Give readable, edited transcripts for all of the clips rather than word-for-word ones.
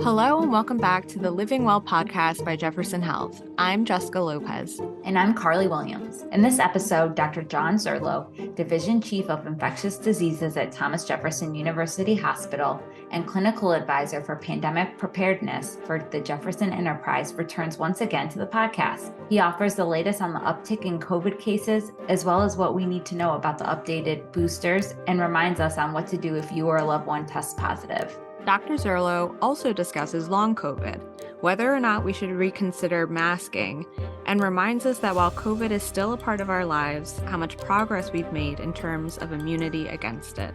Hello and welcome back to the Living Well podcast by Jefferson Health. I'm Jessica Lopez. And I'm Carly Williams. In this episode, Dr. John Zurlo, Division Chief of Infectious Diseases at Thomas Jefferson University Hospital and Clinical Advisor for Pandemic Preparedness for the Jefferson Enterprise, returns once again to the podcast. He offers the latest on the uptick in COVID cases, as well as what we need to know about the updated boosters, and reminds us on what to do if you or a loved one tests positive. Dr. Zurlo also discusses long COVID, whether or not we should reconsider masking, and reminds us that while COVID is still a part of our lives, how much progress we've made in terms of immunity against it.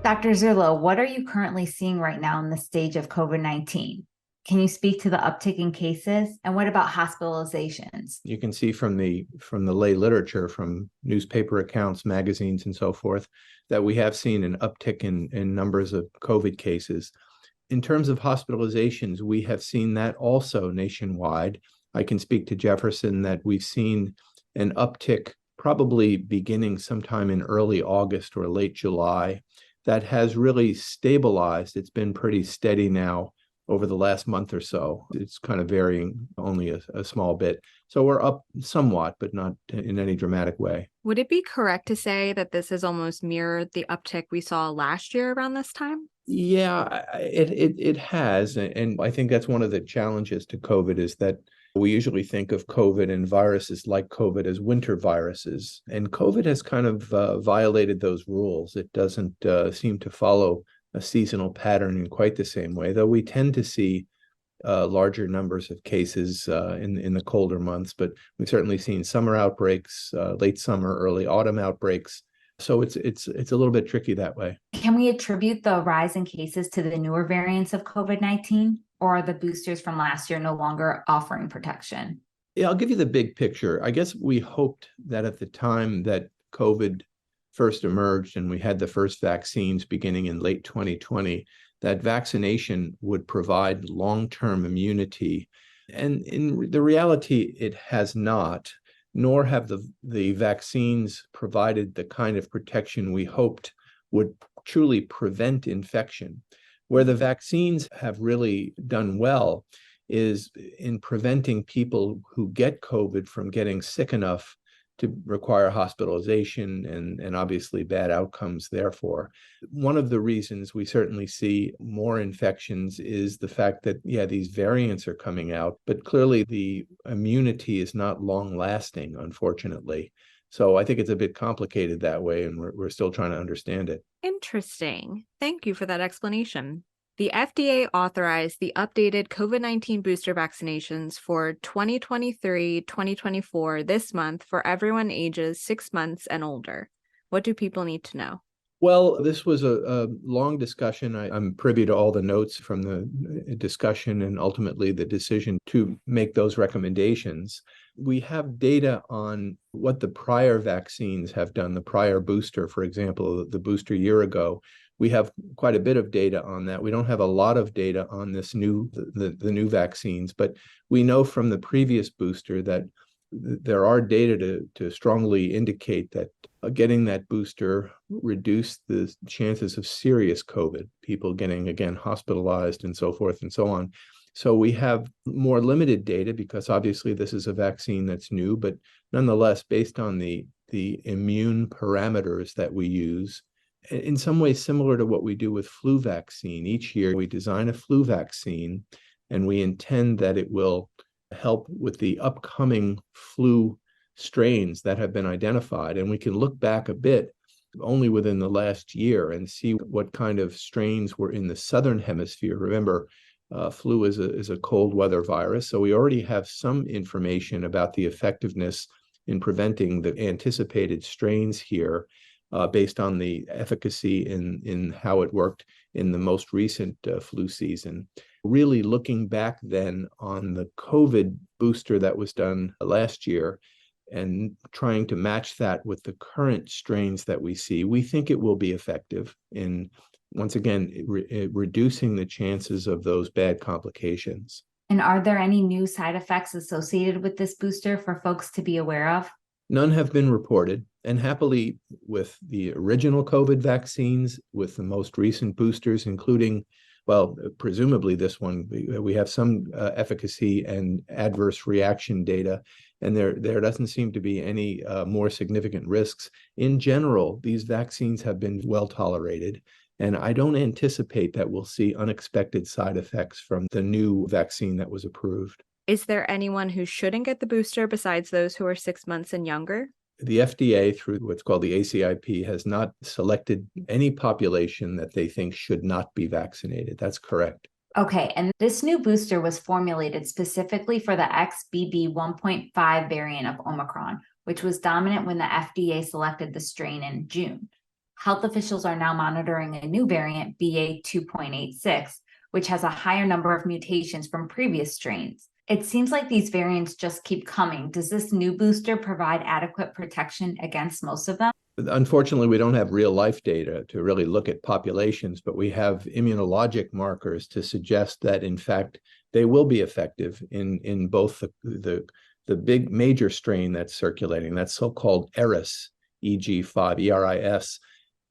Dr. Zurlo, what are you currently seeing right now in the stage of COVID-19? Can you speak to the uptick in cases? And what about hospitalizations? You can see from the lay literature, from newspaper accounts, magazines, and so forth, that we have seen an uptick in numbers of COVID cases. In terms of hospitalizations, we have seen that also nationwide. I can speak to Jefferson that we've seen an uptick probably beginning sometime in early August or late July that has really stabilized. It's been pretty steady now over the last month or so. It's kind of varying only a small bit. So we're up somewhat, but not in any dramatic way. Would it be correct to say that this has almost mirrored the uptick we saw last year around this time? Yeah, it has. And I think that's one of the challenges to COVID is that we usually think of COVID and viruses like COVID as winter viruses. And COVID has kind of violated those rules. It doesn't seem to follow a seasonal pattern in quite the same way, though we tend to see larger numbers of cases in the colder months. But we've certainly seen summer outbreaks, late summer, early autumn outbreaks. So it's a little bit tricky that way. Can we attribute the rise in cases to the newer variants of COVID-19, or are the boosters from last year no longer offering protection? Yeah, I'll give you the big picture. I guess we hoped that at the time that COVID first emerged and we had the first vaccines beginning in late 2020, that vaccination would provide long-term immunity. And in the reality, it has not, nor have the vaccines provided the kind of protection we hoped would truly prevent infection. Where the vaccines have really done well is in preventing people who get COVID from getting sick enough to require hospitalization and obviously bad outcomes therefore. One of the reasons we certainly see more infections is the fact that, these variants are coming out, but clearly the immunity is not long lasting, unfortunately. So I think it's a bit complicated that way, and we're still trying to understand it. Interesting. Thank you for that explanation. The FDA authorized the updated COVID-19 booster vaccinations for 2023-2024 this month for everyone ages 6 months and older. What do people need to know? Well, this was a long discussion. I'm privy to all the notes from the discussion and ultimately the decision to make those recommendations. We have data on what the prior vaccines have done, the prior booster, for example, the booster a year ago. We have quite a bit of data on that. We don't have a lot of data on this the new vaccines, but we know from the previous booster that there are data to strongly indicate that getting that booster reduced the chances of serious COVID, people getting, again, hospitalized and so forth and so on. So we have more limited data because obviously this is a vaccine that's new, but nonetheless, based on the immune parameters that we use, in some ways similar to what we do with flu vaccine. Each year we design a flu vaccine and we intend that it will help with the upcoming flu strains that have been identified. And we can look back a bit only within the last year and see what kind of strains were in the southern hemisphere. Remember, flu is a cold weather virus, so we already have some information about the effectiveness in preventing the anticipated strains here. Based on the efficacy in how it worked in the most recent flu season. Really looking back then on the COVID booster that was done last year and trying to match that with the current strains that we see, we think it will be effective in, once again, reducing the chances of those bad complications. And are there any new side effects associated with this booster for folks to be aware of? None have been reported, and happily with the original COVID vaccines, with the most recent boosters, including well, presumably this one, we have some efficacy and adverse reaction data, and there doesn't seem to be any more significant risks. In general, these vaccines have been well tolerated, and I don't anticipate that we'll see unexpected side effects from the new vaccine that was approved. Is there anyone who shouldn't get the booster besides those who are 6 months and younger? The FDA, through what's called the ACIP, has not selected any population that they think should not be vaccinated. That's correct. Okay, and this new booster was formulated specifically for the XBB 1.5 variant of Omicron, which was dominant when the FDA selected the strain in June. Health officials are now monitoring a new variant, BA 2.86, which has a higher number of mutations from previous strains. It seems like these variants just keep coming. Does this new booster provide adequate protection against most of them? Unfortunately, we don't have real life data to really look at populations, but we have immunologic markers to suggest that, in fact, they will be effective in both the big major strain that's circulating, that's so-called ERIS, EG5, ERIS,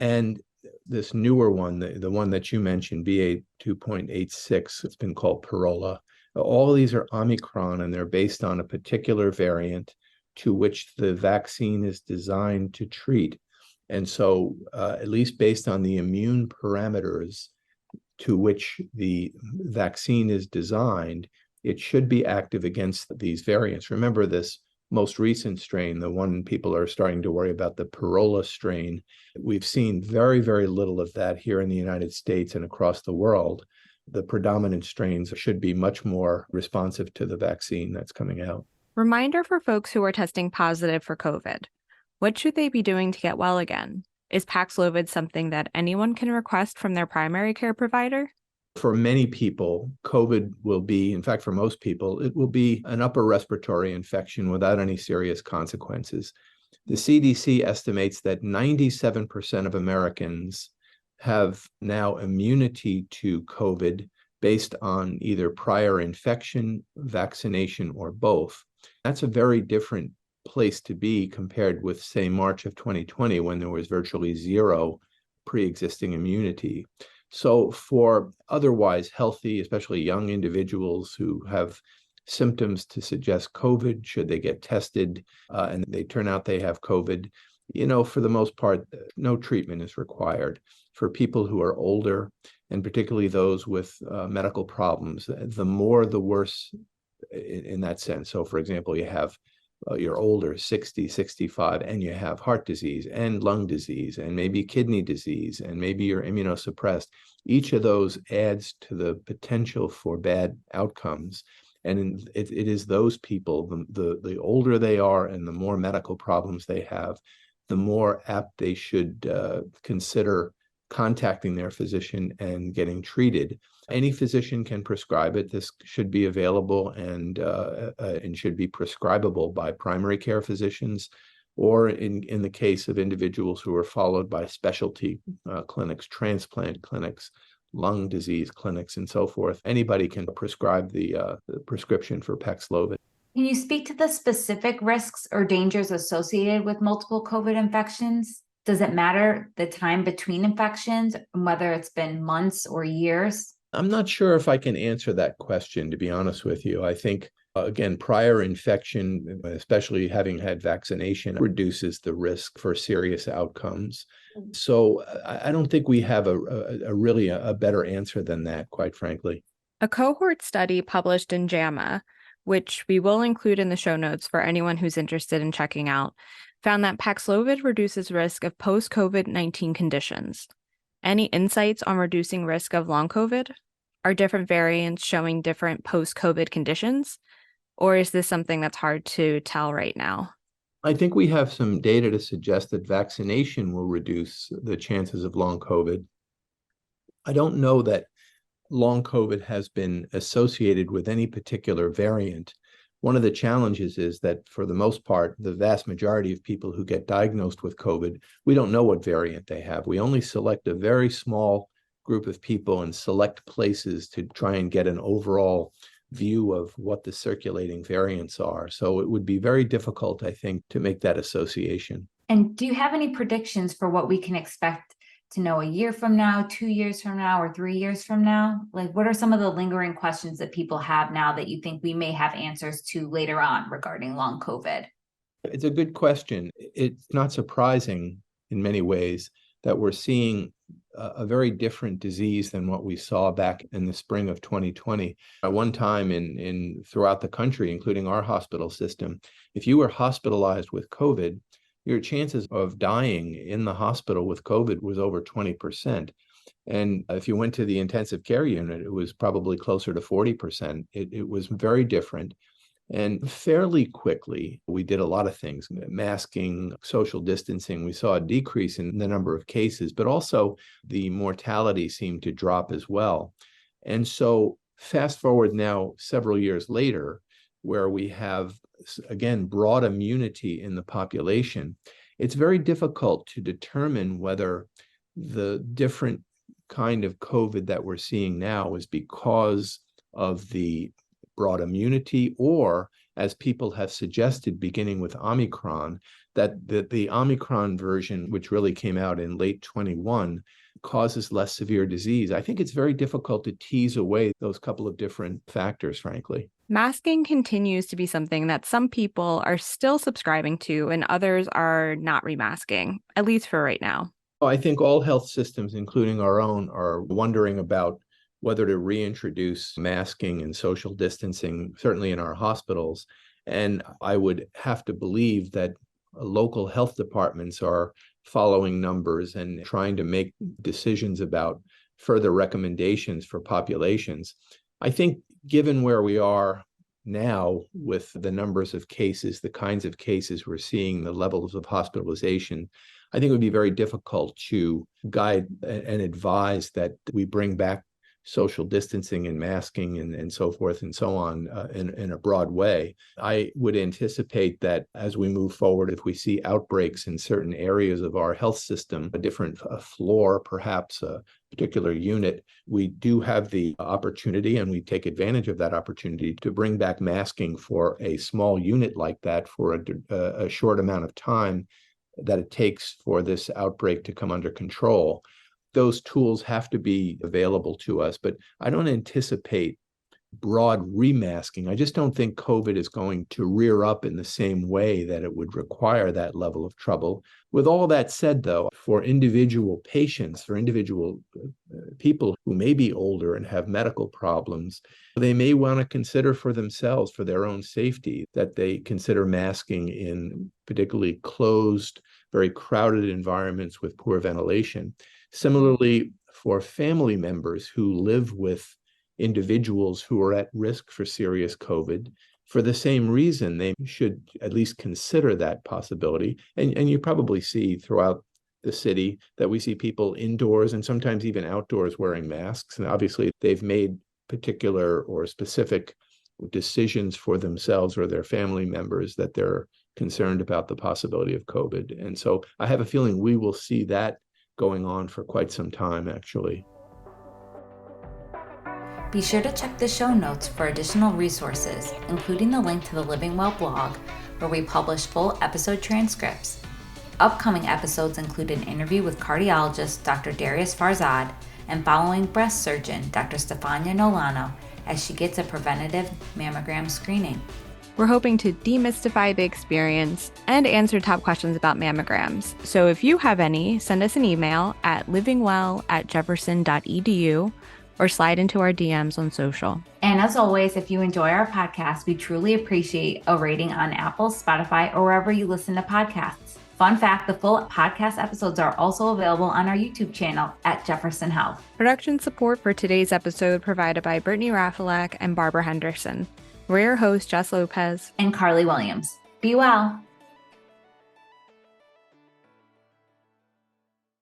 and this newer one, the one that you mentioned, BA 2.86, it's been called Parola. All of these are Omicron, and they're based on a particular variant to which the vaccine is designed to treat. And so, at least based on the immune parameters to which the vaccine is designed, it should be active against these variants. Remember, this most recent strain, the one people are starting to worry about, the Parola strain, we've seen very, very little of that here in the United States and across the world. The predominant strains should be much more responsive to the vaccine that's coming out. Reminder for folks who are testing positive for COVID. What should they be doing to get well again? Is Paxlovid something that anyone can request from their primary care provider? For many people, COVID will be, in fact, for most people, it will be an upper respiratory infection without any serious consequences. The CDC estimates that 97% of Americans have now immunity to COVID based on either prior infection, vaccination, or both. That's a very different place to be compared with, say, March of 2020, when there was virtually zero pre-existing immunity. So for otherwise healthy, especially young individuals who have symptoms to suggest COVID, should they get tested and they turn out they have COVID, for the most part, no treatment is required. For people who are older, and particularly those with medical problems, the more the worse in that sense. So, for example, you have you're older, 60, 65, and you have heart disease and lung disease and maybe kidney disease, and maybe you're immunosuppressed. Each of those adds to the potential for bad outcomes. And it is those people, the older they are and the more medical problems they have, the more apt they should consider contacting their physician and getting treated. Any physician can prescribe it. This should be available and should be prescribable by primary care physicians, or in the case of individuals who are followed by specialty clinics, transplant clinics, lung disease clinics, and so forth. Anybody can prescribe the prescription for Paxlovid. Can you speak to the specific risks or dangers associated with multiple COVID infections? Does it matter the time between infections and whether it's been months or years? I'm not sure if I can answer that question, to be honest with you. I think, again, prior infection, especially having had vaccination, reduces the risk for serious outcomes. So I don't think we have a really better answer than that, quite frankly. A cohort study published in JAMA, which we will include in the show notes for anyone who's interested in checking out, found that Paxlovid reduces risk of post-COVID-19 conditions. Any insights on reducing risk of long COVID? Are different variants showing different post-COVID conditions? Or is this something that's hard to tell right now? I think we have some data to suggest that vaccination will reduce the chances of long COVID. I don't know that long COVID has been associated with any particular variant. One of the challenges is that, for the most part, the vast majority of people who get diagnosed with COVID, we don't know what variant they have. We only select a very small group of people in select places to try and get an overall view of what the circulating variants are. So it would be very difficult, I think, to make that association. And do you have any predictions for what we can expect to know a year from now, 2 years from now, or 3 years from now? Like, what are some of the lingering questions that people have now that you think we may have answers to later on regarding long COVID? It's a good question. It's not surprising in many ways that we're seeing a very different disease than what we saw back in the spring of 2020. At one time in throughout the country, including our hospital system, if you were hospitalized with COVID, your chances of dying in the hospital with COVID was over 20%. And if you went to the intensive care unit, it was probably closer to 40%. It was very different. And fairly quickly, we did a lot of things, masking, social distancing. We saw a decrease in the number of cases, but also the mortality seemed to drop as well. And so fast forward now several years later, where we have, again, broad immunity in the population, it's very difficult to determine whether the different kind of COVID that we're seeing now is because of the broad immunity, or as people have suggested, beginning with Omicron, that the Omicron version, which really came out in late 21, causes less severe disease. I think it's very difficult to tease away those couple of different factors, frankly. Masking continues to be something that some people are still subscribing to and others are not remasking, at least for right now. I think all health systems, including our own, are wondering about whether to reintroduce masking and social distancing, certainly in our hospitals. And I would have to believe that local health departments are following numbers and trying to make decisions about further recommendations for populations. I think given where we are now with the numbers of cases, the kinds of cases we're seeing, the levels of hospitalization, I think it would be very difficult to guide and advise that we bring back social distancing and masking and so forth and so on in a broad way. I would anticipate that as we move forward, if we see outbreaks in certain areas of our health system, a different floor, perhaps a particular unit, we do have the opportunity, and we take advantage of that opportunity, to bring back masking for a small unit like that for a short amount of time that it takes for this outbreak to come under control. Those tools have to be available to us, but I don't anticipate broad remasking. I just don't think COVID is going to rear up in the same way that it would require that level of trouble. With all that said, though, for individual patients, for individual people who may be older and have medical problems, they may want to consider for themselves, for their own safety, that they consider masking in particularly closed, very crowded environments with poor ventilation. Similarly, for family members who live with individuals who are at risk for serious COVID, for the same reason, they should at least consider that possibility. And you probably see throughout the city that we see people indoors and sometimes even outdoors wearing masks. And obviously, they've made particular or specific decisions for themselves or their family members that they're concerned about the possibility of COVID. And so I have a feeling we will see that going on for quite some time, actually. Be sure to check the show notes for additional resources, including the link to the Living Well blog, where we publish full episode transcripts. Upcoming episodes include an interview with cardiologist Dr. Darius Farzad and following breast surgeon Dr. Stefania Nolano as she gets a preventative mammogram screening. We're hoping to demystify the experience and answer top questions about mammograms. So if you have any, send us an email at livingwell@jefferson.edu or slide into our DMs on social. And as always, if you enjoy our podcast, we truly appreciate a rating on Apple, Spotify, or wherever you listen to podcasts. Fun fact, the full podcast episodes are also available on our YouTube channel at Jefferson Health. Production support for today's episode provided by Brittany Rafalek and Barbara Henderson. We're your hosts, Jess Lopez and Carly Williams. Be well.